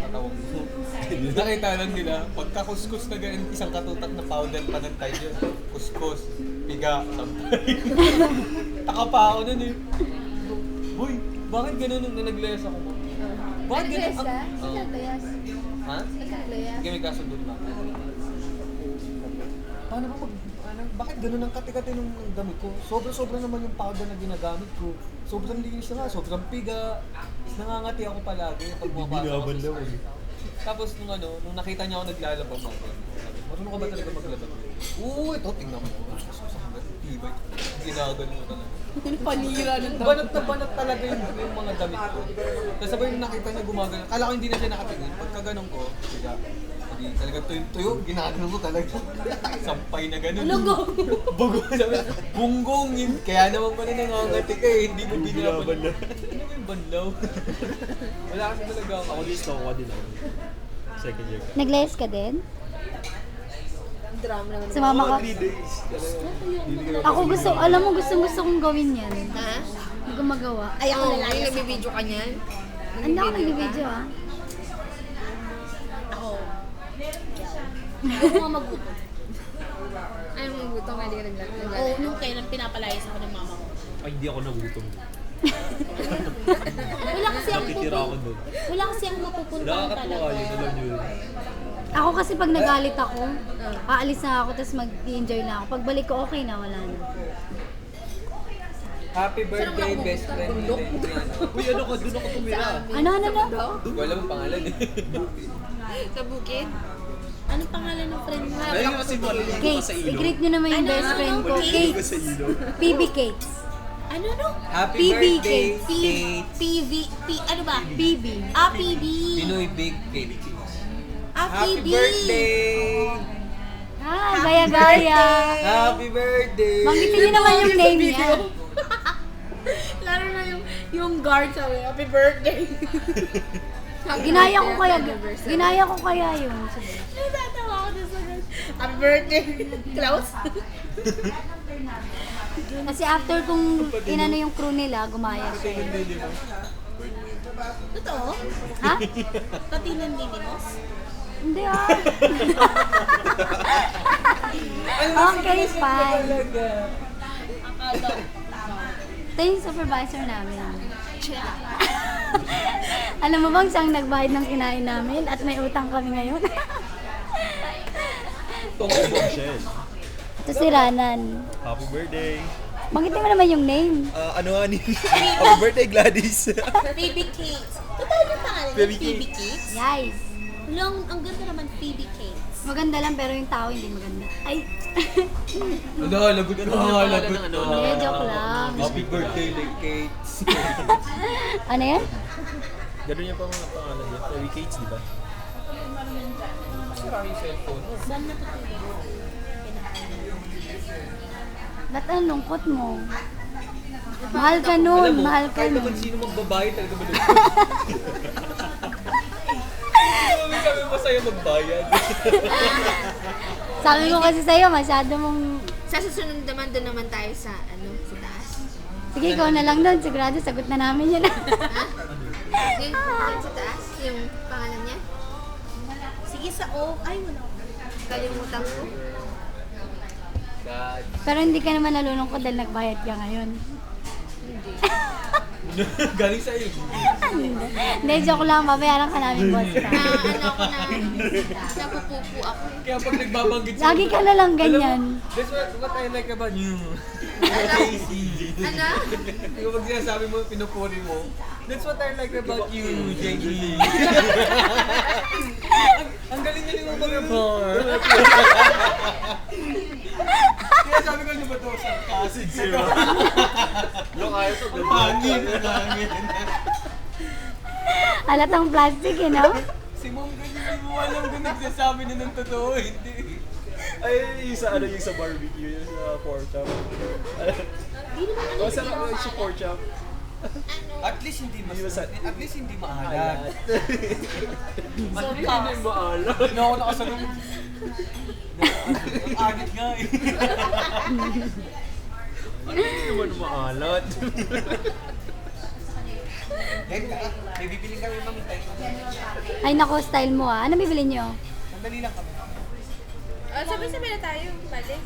katawan mo. Nakita lang nila, pagka-kuskus na ganun, isang katutak na powder pa ng tayo yun. Kuskus, piga, sampay. Taka pa ako nun eh. Boy, bakit ganun nung naglayas ako mo? Bakit ganun? Naglayas ka? Oo. Saan naglayas? Ha? Saan naglayas? Hindi kami kasundo ba? Paano ba bakit ganun ang kati-kati ng damit ko? Sobra-sobra naman yung powder na ginagamit ko. Sobrang linis na nga, sobrang piga. Nangangati ako palagi pag bumabasa ako. Binaban daw eh. Tapos nung nakita niya ako naglalaba mo, marunong ka ba talaga maglaba? Oo, ito, tingnan mo. Tibay. Ginagano mo talaga. Panira ng Banat na banat talaga yung mga damit ko. Tapos sabay nung nakita niya gumagano, kala ko hindi na siya nakatingin. Pagka ganun ko, siya, hindi talaga tuyo, ginagano ko talaga. Sampay na ganun. Lugong. Bugo. Sabi, bunggongin. Kaya naman pala nangangati ka eh, hindi mo binaban. Ano ba yung banlaw? Wala kasi talaga ako. Ako gusto ko din ako. Second year ka. Naglayas ka din? Drama naman. Sumama ka? 3 days. Ako gusto, alam mo, gusto kong gawin yan. Ha? Hindi ko magawa. Ay, ako nalayas. Nagbibideo ka niyan? Ano ako nag-video ah? Ako. Huwag mo magbuto. Ayaw mo magbuto, hindi ka naglalaro. Oo, nung kailan pinapalayas ako ng mama ko. Ay, hindi ako nagutom. Wala kasi ako Nakitira ako doon. Wala kasi ako mapupuntahan Nakakatuwa talaga. yun, alam nyo yun. Ako kasi pag nagalit ako, aalis na ako, tapos mag-enjoy na ako. Pagbalik ko, okay na, wala na. Happy birthday, best friend ni Adriana. Uy, ano ka? Doon ako tumira. Ano na? Wala mo pangalan eh. Sa bukid? Anong pangalan ng friend mo? Dahil kasi maliligo ka Kate, sa ilog. i-greet nyo naman yung Ano? best friend ko. Maliligo ka Kate. sa ilog. PB Kate. Ano no? Happy PB birthday, Kate. Kate. PV, ano ba? PB. Ah, PB. Pinoy Big Kate. Ah, Happy PB. birthday! Ah, gaya-gaya. Happy birthday! Banggitin nyo naman yung name niya. Lalo na yung guard sabi, happy birthday. Ginaya ko kaya yun. Natatawa ako dun sa guard. Happy birthday. Close? Kasi after kung inano yung crew nila, gumaya siya. Totoo? Ha? Pati ng Ninimos? Hindi ah. Okay, fine. Akala. Ito yung supervisor namin. Alam mo bang siyang nagbayad ng kinain namin at may utang kami ngayon? Bombshell. Ito si Ranan. Happy birthday. Banggitin mo naman yung name. Ano nga ni? Happy birthday, Gladys. Phoebe Cates. Totoo yung pangalan niya? Phoebe Phoebe Cates? Guys, Ang ganda naman Phoebe Cates. maganda lang pero yung tao hindi maganda. Ay, Ano, lagot na, lagot na. hindi, joke lang. Happy birthday, like Kate. Ano yan? Ganun yung pangalan niya. Phoebe Cates, di ba? Sira yung cellphone. Saan natutulog? Ba't ang lungkot mo? Mahal ka nun, mahal ka kahit nun. naman sino magbabayad talaga ba nun? Sabi mo sa'yo magbayad. Sabi ko kasi sa'yo, masyado mong... Sa susunod naman doon naman tayo sa taas. Sige, ikaw na lang doon. Sigurado, sagot na namin yun. Yung doon sa taas, yung pangalan niya? Sige sa O. Ay, wala ko. Kalimutan ko. God. Pero hindi ka naman nalulungkot dahil nagbayad ka ngayon. Galing sa'yo. Hindi, joke lang. Babayaran ka namin, boss. Napupupo ako. Kaya pag nagbabanggit sa'yo, Lagi ka na lang alam ganyan. mo, that's what I like about you. JC. Ano? Yung pag sinasabi mo, pinupuri mo, that's what I like about you, JG. Ang galing niya yung mga bar. Kaya sabi ko, ano ba ito? Sarcastic. Yung ayaw to, Hangin, hangin. Halatang plastic, eh, no? Si Mom ganyan, hindi mo alam kung nagsasabi na ng totoo, hindi. Ay, yung sa barbecue, yung sa pork chop. O, sarap yung sa pork chop. At least hindi at least hindi maalat. Alat. Hindi maalat. Hindi ako nakasalong. Ang agit nga eh. Ano hindi naman maalat? Yan ka. May bibili kami mami tayo. Ay nako, style mo ah. Ano bibili nyo? Sandali lang kami. Sabay-sabay na tayo. Balik.